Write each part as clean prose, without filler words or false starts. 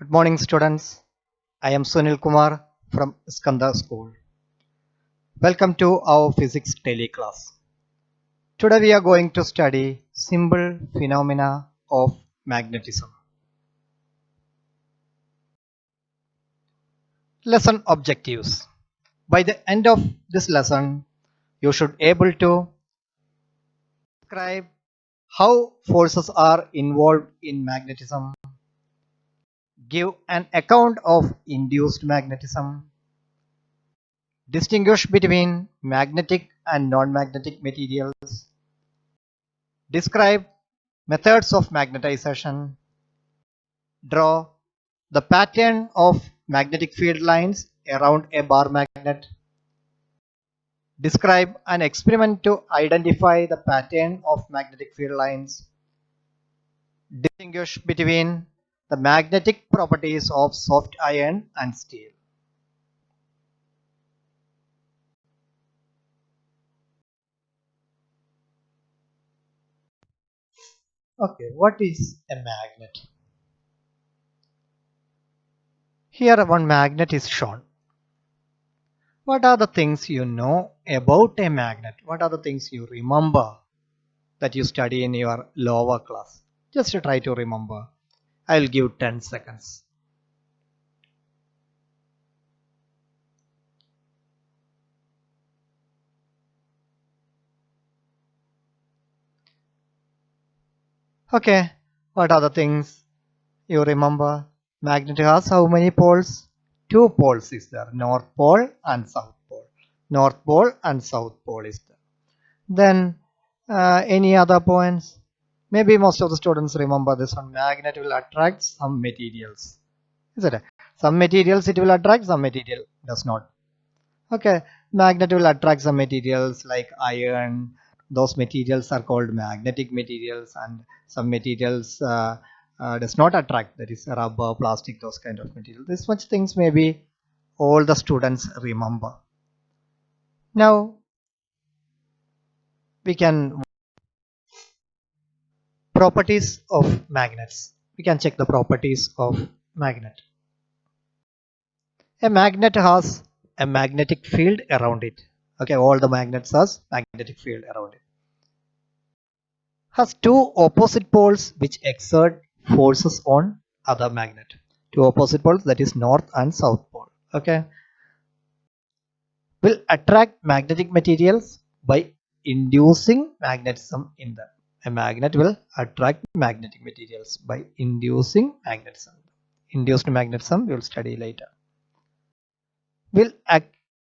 Good morning, students. I am Sunil Kumar from Skanda School. Welcome to our physics daily class. Today we are going to study simple phenomena of magnetism. Lesson objectives. By the end of this lesson, you should able to describe how forces are involved in magnetism, give an account of induced magnetism, distinguish between magnetic and non-magnetic materials, describe methods of magnetization, draw the pattern of magnetic field lines around a bar magnet, describe an experiment to identify the pattern of magnetic field lines, distinguish between the magnetic properties of soft iron and steel. Okay, what is a magnet? Here one magnet is shown. What are the things you know about a magnet? What are the things you remember that you study in your lower class? Just to try to remember. I'll give 10 seconds. Okay, what are the things you remember? Magnet has how many poles? Two poles is there, North Pole and South Pole. North Pole and South Pole is there. Then any other points? Maybe most of the students remember this one. Magnet will attract some materials. Is it? Some materials it will attract, some material does not. Okay, magnet will attract some materials like iron. Those materials are called magnetic materials, and some materials does not attract. That is rubber, plastic, those kind of materials. This much things maybe all the students remember. Now we can properties of magnets. We can check the properties of magnet. A magnet has a magnetic field around it. Okay, all the magnets has magnetic field around it. Has two opposite poles which exert forces on other magnet. Two opposite poles, that is north and south pole. Okay, will attract magnetic materials by inducing magnetism in them. A magnet will attract magnetic materials by inducing magnetism. Induced magnetism we will study later. Will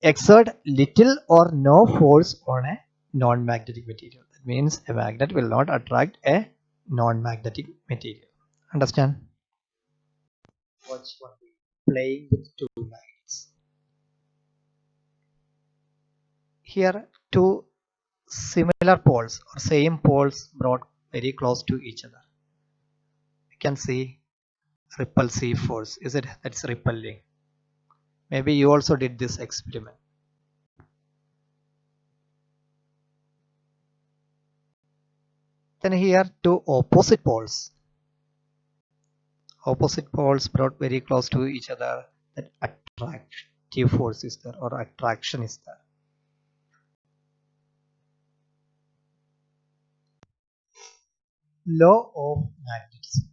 exert little or no force on a non-magnetic material. That means a magnet will not attract a non-magnetic material. Understand? Watch one playing with two magnets. Here two similar poles or same poles brought very close to each other. You can see repulsive force. Is it? That's repelling. Maybe you also did this experiment. Then here two opposite poles. Opposite poles brought very close to each other. That attractive force is there or attraction is there. Law of magnetism.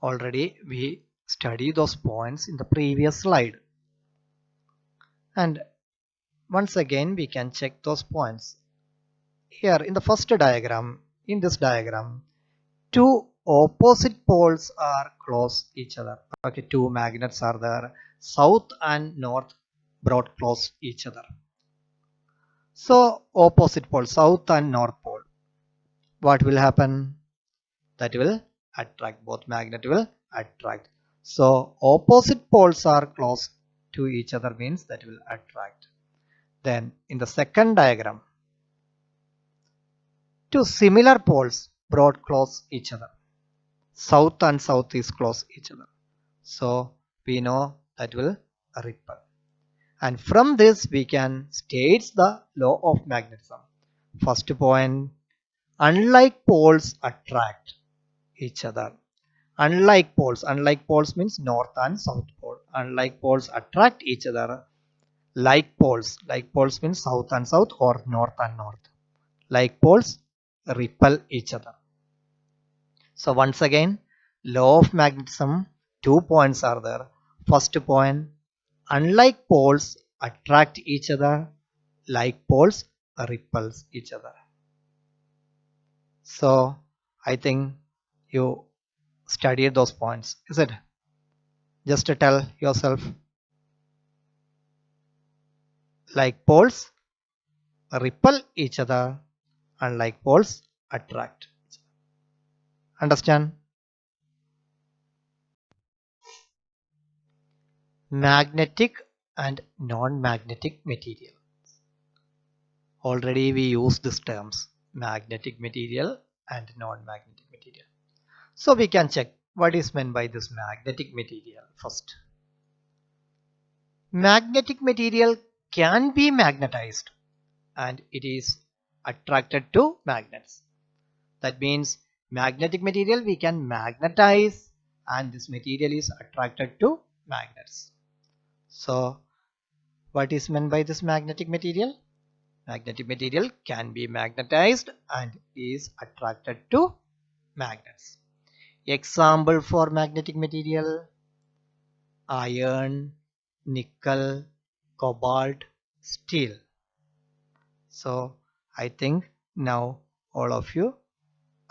Already we studied those points in the previous slide. And once again we can check those points. Here in the first diagram, in this diagram, two opposite poles are close each other. Okay, two magnets are there. South and north brought close each other. So opposite pole, south and north pole. What will happen? That will attract. Both magnet will attract. So opposite poles are close to each other means that will attract. Then in the second diagram, two similar poles brought close each other. South and south is close each other. So we know that will repel. And from this we can state the law of magnetism. First point, unlike poles attract each other. Unlike poles means north and south pole. Unlike poles attract each other. Like poles means south and south or north and north. Like poles repel each other. So once again, law of magnetism, 2 points are there. First point, unlike poles attract each other, like poles repels each other. So I think you studied those points, is it? Just to tell yourself, like poles repel each other, unlike poles attract. Understand? Magnetic and non-magnetic material. Already we use these terms, magnetic material and non-magnetic material. So we can check what is meant by this magnetic material first. Magnetic material can be magnetized and it is attracted to magnets. That means magnetic material we can magnetize and this material is attracted to magnets. So what is meant by this magnetic material? Magnetic material can be magnetized and is attracted to magnets. Example for magnetic material: iron, nickel, cobalt, steel. So I think now all of you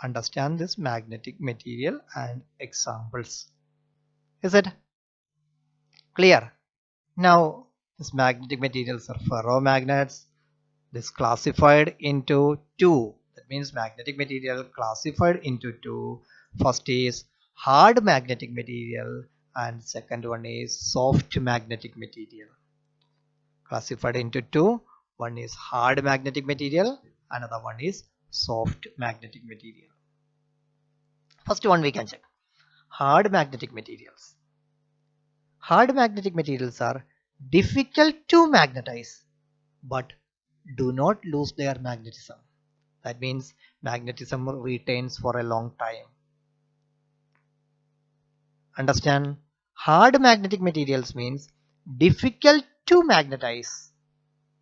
understand this magnetic material and examples. Is it clear? Now these magnetic materials are ferromagnets. This classified into two. That means magnetic material classified into two. First is hard magnetic material and second one is soft magnetic material. Classified into two. One is hard magnetic material, another one is soft magnetic material. First one we can check. Hard magnetic materials. Hard magnetic materials are difficult to magnetize but do not lose their magnetism. That means magnetism retains for a long time. Understand? Hard magnetic materials means difficult to magnetize.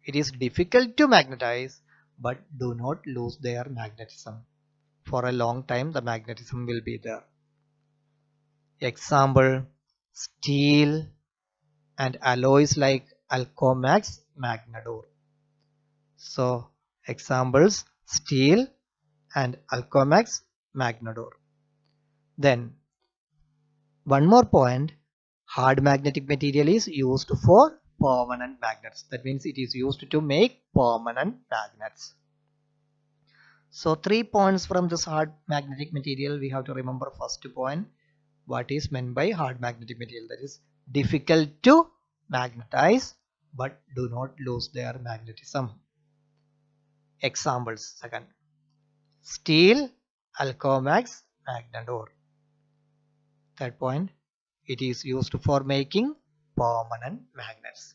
It is difficult to magnetize but do not lose their magnetism. For a long time the magnetism will be there. Example: steel and alloys like Alcomax, Magnador. So examples: steel and Alcomax, Magnador. Then one more point, hard magnetic material is used for permanent magnets. That means it is used to make permanent magnets. So 3 points from this hard magnetic material we have to remember. First point, what is meant by hard magnetic material? That is difficult to magnetize but do not lose their magnetism. Examples: second, steel, Alcomax, Magnador. Third point, it is used for making permanent magnets.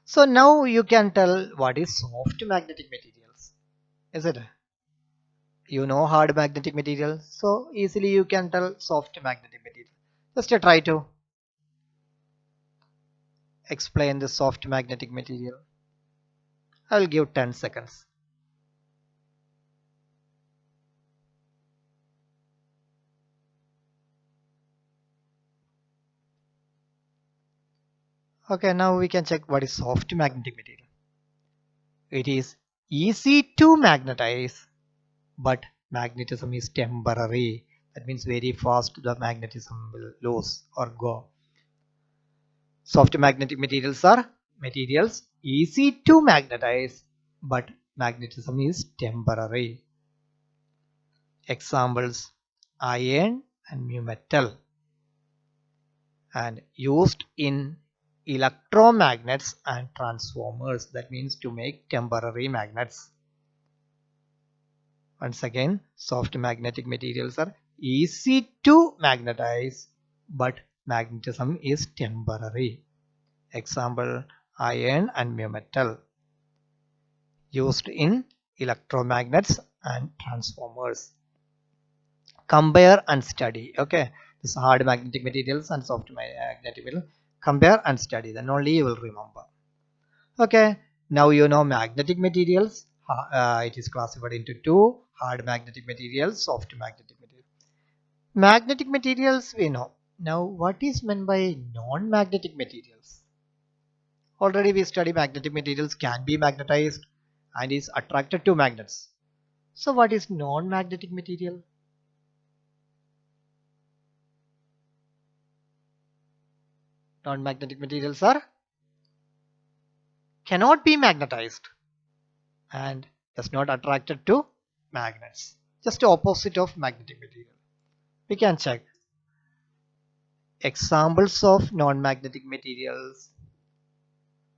So now you can tell what is soft magnetic materials. Is it? You know hard magnetic material, so easily you can tell soft magnetic material. Just try to explain the soft magnetic material. I will give 10 seconds. Okay, now we can check what is soft magnetic material. It is easy to magnetize, but magnetism is temporary. That means very fast the magnetism will lose or go. Soft magnetic materials are materials easy to magnetize, but magnetism is temporary. Examples: iron and mu metal, and used in electromagnets and transformers. That means to make temporary magnets. Once again, soft magnetic materials are easy to magnetize, but magnetism is temporary. Example: iron and mu metal, used in electromagnets and transformers. Compare and study. Okay, this hard magnetic materials and soft magnetic material, compare and study, then only you will remember. Okay, now you know magnetic materials. It is classified into two: hard magnetic materials, soft magnetic materials. Magnetic materials we know. Now what is meant by non-magnetic materials? Already we study magnetic materials can be magnetized and is attracted to magnets. So what is non-magnetic material? Non-magnetic materials are cannot be magnetized and does not attracted to magnets. Just the opposite of magnetic material. We can check examples of non-magnetic materials.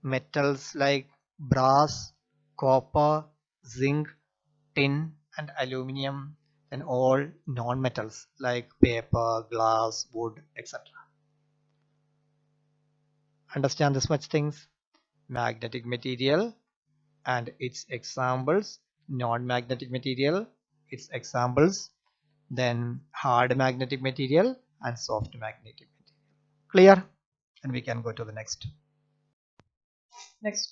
Metals like brass, copper, zinc, tin and aluminium, and all non-metals like paper, glass, wood, etc. Understand this much things? Magnetic material and its examples, non-magnetic material, its examples, then hard magnetic material and soft magnetic material. Clear? And we can go to the next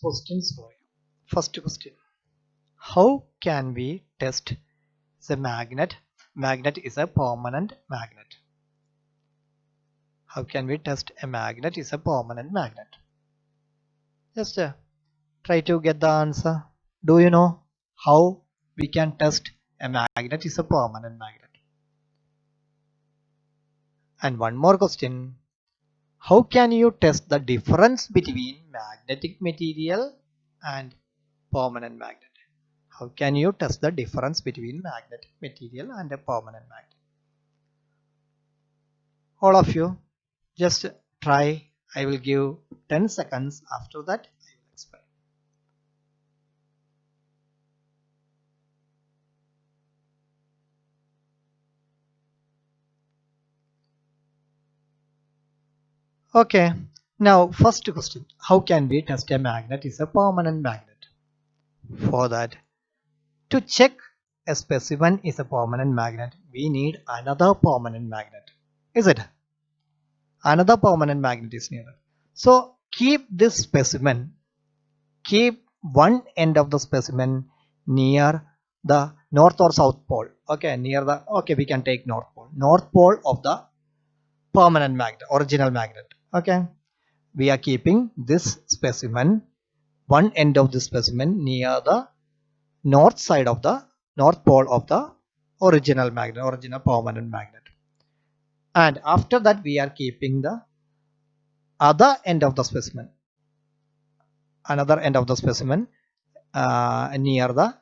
questions for you. First question: how can we test the magnet? Magnet is a permanent magnet. How can we test a magnet is a permanent magnet? Just try to get the answer. Do you know how we can test a magnet is a permanent magnet? And one more question: how can you test the difference between magnetic material and permanent magnet? How can you test the difference between magnetic material and a permanent magnet? All of you just try. I will give 10 seconds. After that I will explain. Okay, now first question: how can we test a magnet is a permanent magnet? For that, to check a specimen is a permanent magnet, we need another permanent magnet. Is it? Another permanent magnet is needed. So keep this specimen, keep one end of the specimen near the north or south pole. Okay, near the, okay, we can take north pole of the permanent magnet, original magnet. Okay, we are keeping this specimen, one end of the specimen near the north side of the north pole of the original magnet, original permanent magnet. And after that we are keeping the other end of the specimen, another end of the specimen near the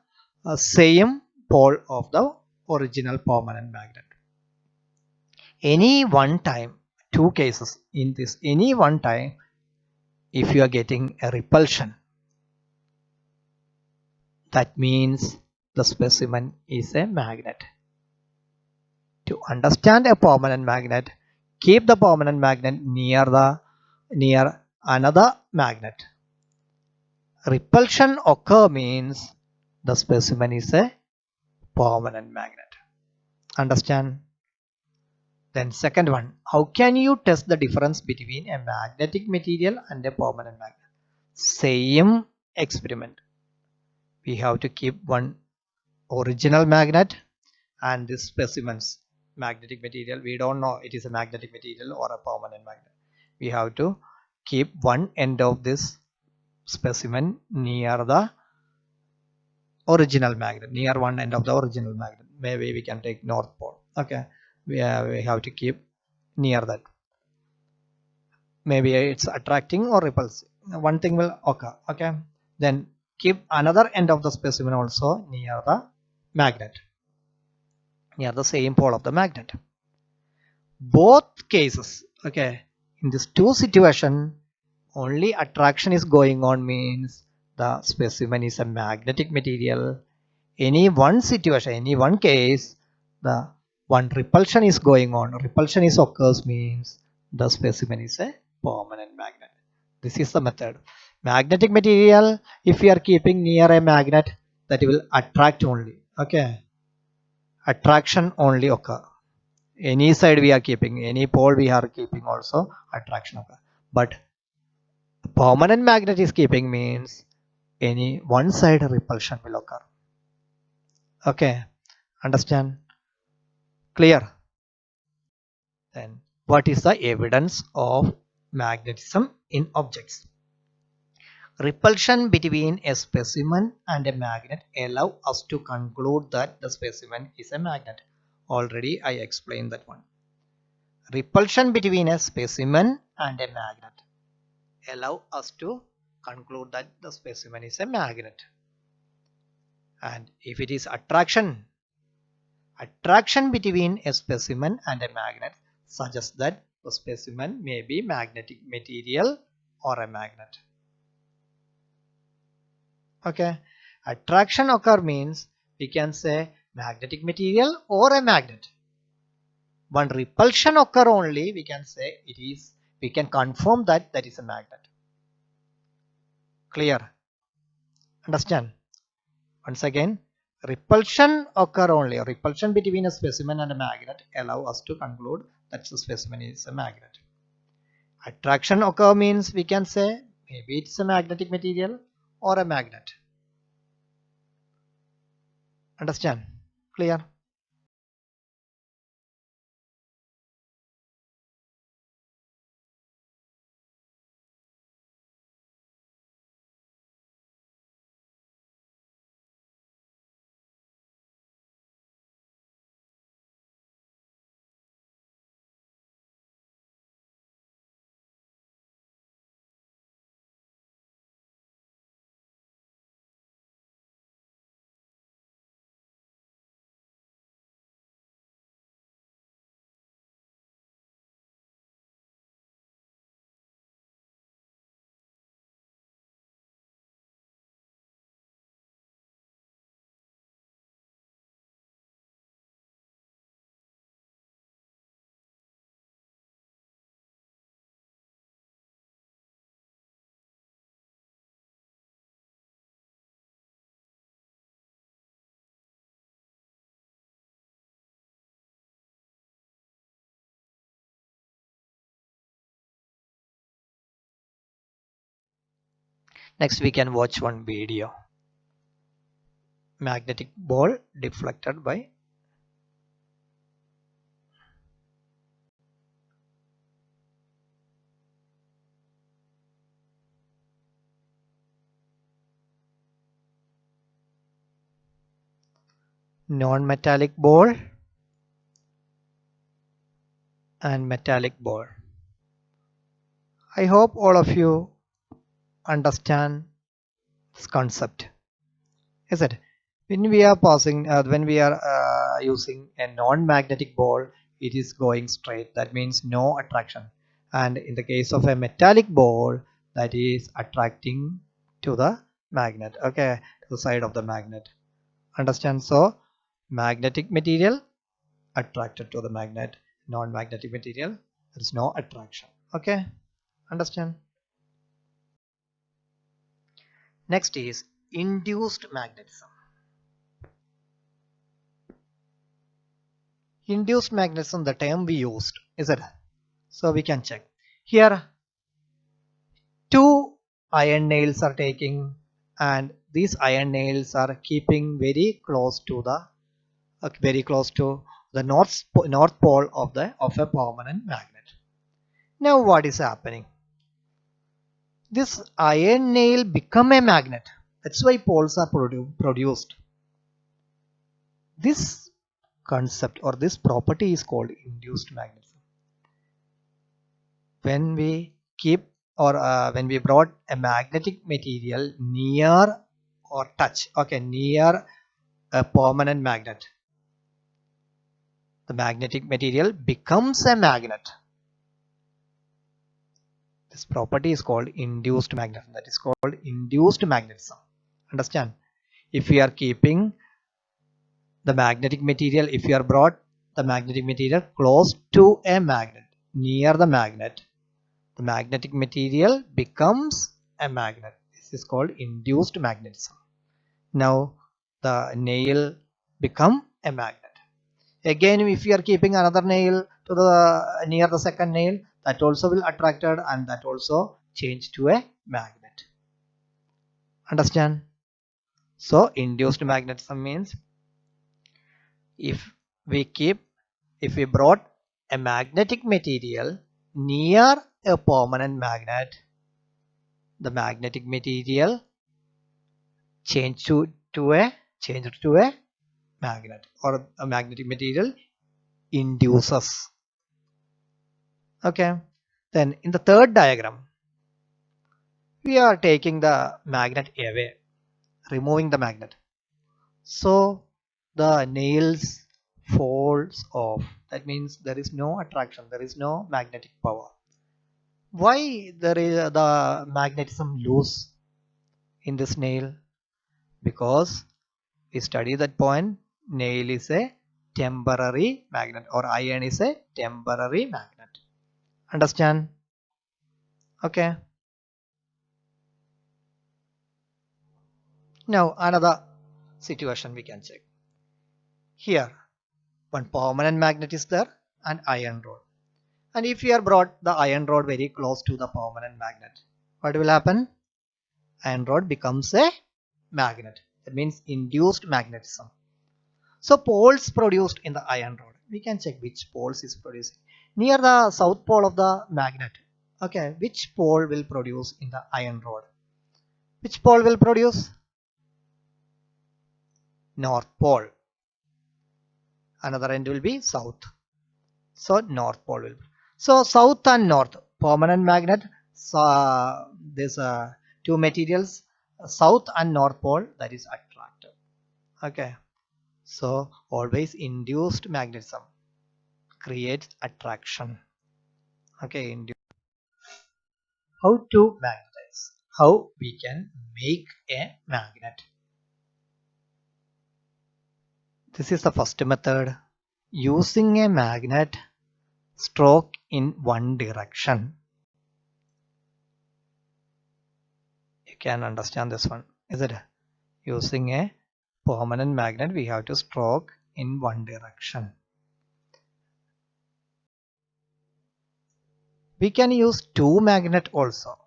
same pole of the original permanent magnet. Any one time, two cases in this, any one time, if you are getting a repulsion, that means the specimen is a magnet. To understand a permanent magnet, keep the permanent magnet near another magnet. Repulsion occur means the specimen is a permanent magnet. Understand? Then second one, how can you test the difference between a magnetic material and a permanent magnet? Same experiment. We have to keep one original magnet and this specimen's magnetic material. We don't know it is a magnetic material or a permanent magnet. We have to keep one end of this specimen near the original magnet, near one end of the original magnet. Maybe we can take north pole. Okay, we have to keep near that. Maybe it's attracting or repulsing. One thing will occur. Okay, then keep another end of the specimen also near the magnet, near the same pole of the magnet. Both cases, okay, in this two situation, only attraction is going on means the specimen is a magnetic material. Any one situation, any one case, the one repulsion is going on. Repulsion is occurs means the specimen is a permanent magnet. This is the method. Magnetic material, if you are keeping near a magnet, that will attract only. Okay, attraction only occur. Any side we are keeping, any pole we are keeping also attraction occur. But permanent magnet is keeping means any one side repulsion will occur. Okay, understand? Clear? Then what is the evidence of magnetism in objects? Repulsion between a specimen and a magnet allow us to conclude that the specimen is a magnet. Already I explained that one. Repulsion between a specimen and a magnet allow us to conclude that the specimen is a magnet. And if it is attraction between a specimen and a magnet suggests that the specimen may be magnetic material or a magnet. Okay, attraction occur means we can say magnetic material or a magnet. One repulsion occur only, we can say it is, we can confirm that that is a magnet. Clear? Understand? Once again, repulsion occur only. Repulsion between a specimen and a magnet allow us to conclude that the specimen is a magnet. Attraction occur means we can say maybe it's a magnetic material or a magnet. Understand? Clear? Next we can watch one video. Magnetic ball deflected by non-metallic ball and metallic ball. I hope all of you understand this concept. Is it? When we are using a non-magnetic ball, it is going straight. That means no attraction. And in the case of a metallic ball, that is attracting to the magnet. Okay, to the side of the magnet. Understand? So, magnetic material attracted to the magnet. Non-magnetic material, there is no attraction. Okay, understand? Next is induced magnetism. Induced magnetism, the term we used, is it? So we can check. Here, two iron nails are taking, and these iron nails are keeping very close to the north pole of a permanent magnet. Now what is happening? This iron nail become a magnet. That's why poles are produced. This concept or this property is called induced magnetism. When we keep or when we brought a magnetic material near or touch, okay, near a permanent magnet, the magnetic material becomes a magnet. This property is called induced magnetism. That is called induced magnetism. Understand? If we are keeping the magnetic material, if you are brought the magnetic material close to a magnet, near the magnetic material becomes a magnet. This is called induced magnetism. Now the nail become a magnet. Again, if you are keeping another nail to the near the second nail, that also will attracted and that also change to a magnet. Understand? So induced magnetism means if we brought a magnetic material near a permanent magnet, the magnetic material changed to a magnet, or a magnetic material induces. Okay. Then in the third diagram, we are taking the magnet away, removing the magnet. So the nails falls off. That means there is no attraction, there is no magnetic power. Why there is the magnetism loose in this nail? Because we study that point, nail is a temporary magnet or iron is a temporary magnet. Understand? Okay. Now another situation we can check. Here one permanent magnet is there and iron rod. And if you are brought the iron rod very close to the permanent magnet, what will happen? Iron rod becomes a magnet. That means induced magnetism. So poles produced in the iron rod. We can check which poles is producing. Near the south pole of the magnet. Okay, which pole will produce in the iron rod? Which pole will produce? North pole. Another end will be south. So north pole will. So south and north permanent magnet. So there's two materials, south and north pole, that is attracted. Okay. So always induced magnetism creates attraction. Okay. How to magnetize? How we can make a magnet? This is the first method. Using a magnet stroke in one direction. You can understand this one, is it? Using a permanent magnet, we have to stroke in one direction. We can use two magnet also.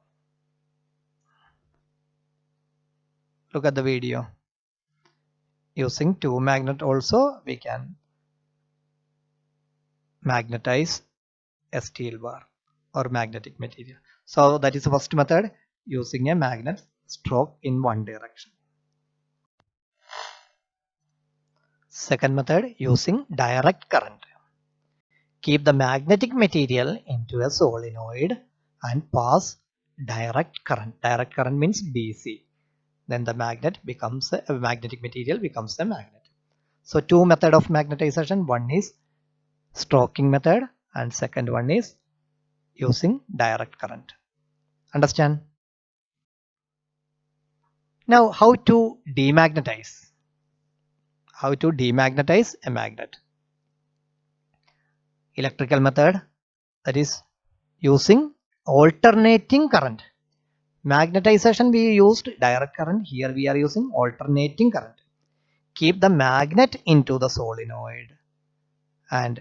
Look at the video. Using two magnet also we can magnetize a steel bar or magnetic material. So that is the first method, using a magnet stroke in one direction. Second method, using direct current. Keep the magnetic material into a solenoid and pass direct current. Direct current means DC. Then the magnetic material becomes a magnet. So two method of magnetization. One is stroking method and second one is using direct current. Understand? Now how to demagnetize? How to demagnetize a magnet? Electrical method, that is using alternating current. Magnetization we used direct current, here we are using alternating current. Keep the magnet into the solenoid and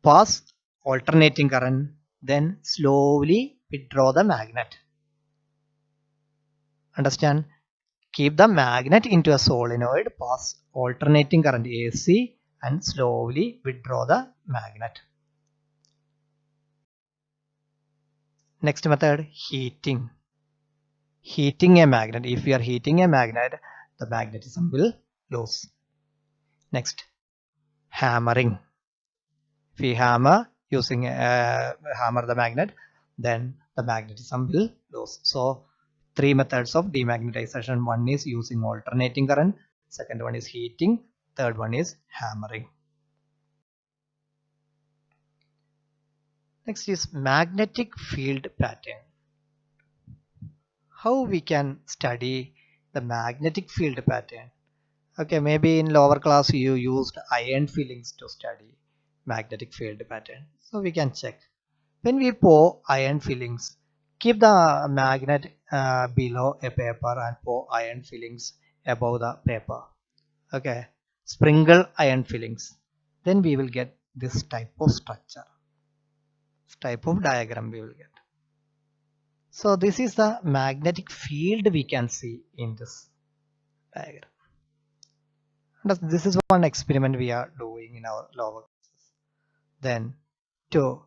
pass alternating current, then slowly withdraw the magnet. Understand? Keep the magnet into a solenoid, pass alternating current AC and slowly withdraw the magnet. Next method, heating. Heating a magnet. If you are heating a magnet, the magnetism will lose. Next, hammering. If we hammer using hammer the magnet, then the magnetism will lose. So three methods of demagnetization. One is using alternating current, second one is heating, third one is hammering. Next is magnetic field pattern. How we can study the magnetic field pattern? Okay, maybe in lower class you used iron fillings to study magnetic field pattern. So we can check. When we pour iron fillings, keep the magnet below a paper and pour iron fillings above the paper. Okay, sprinkle iron fillings. then we will get this type of structure, type of diagram we will get. So this is the magnetic field we can see in this diagram. This is one experiment we are doing in our lower classes. Then to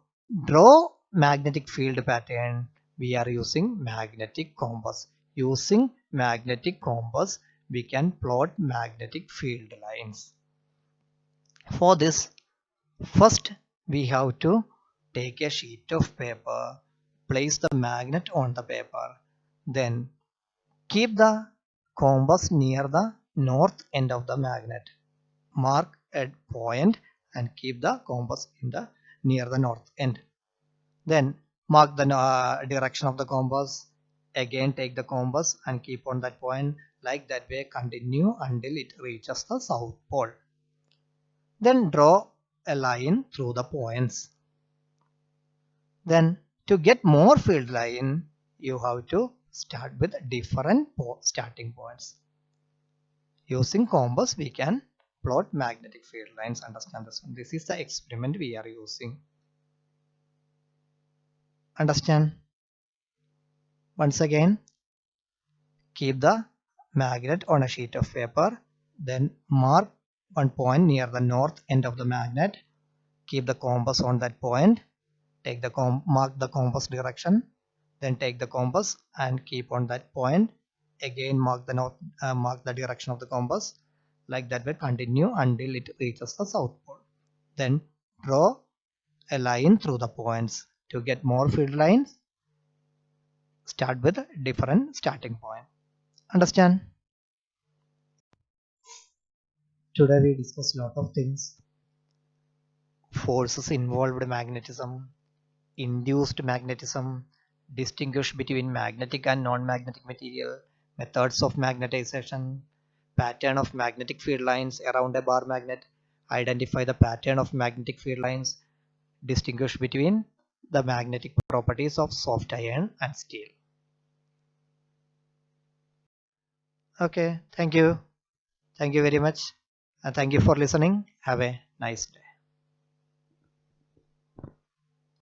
draw magnetic field pattern, we are using magnetic compass. Using magnetic compass, we can plot magnetic field lines. For this, first we have to take a sheet of paper, place the magnet on the paper, then keep the compass near the north end of the magnet. Mark a point and keep the compass in the near the north end. Then mark the direction of the compass. Again take the compass and keep on that point. Like that way continue until it reaches the south pole. Then draw a line through the points. Then to get more field line, you have to start with different starting points. Using compass we can plot magnetic field lines. Understand this one. This is the experiment we are using. Understand? Once again, keep the magnet on a sheet of paper, then mark one point near the north end of the magnet, keep the compass on that point, take the mark the compass direction, then take the compass and keep on that point, again mark the direction of the compass. Like that way continue until it reaches the south pole. Then draw a line through the points. To get more field lines, start with a different starting point. Understand? Today we discuss a lot of things. Forces involved magnetism, induced magnetism, distinguish between magnetic and non-magnetic material, methods of magnetization, pattern of magnetic field lines around a bar magnet, identify the pattern of magnetic field lines, distinguish between the magnetic properties of soft iron and steel. Okay, thank you. Thank you very much. And thank you for listening. Have a nice day.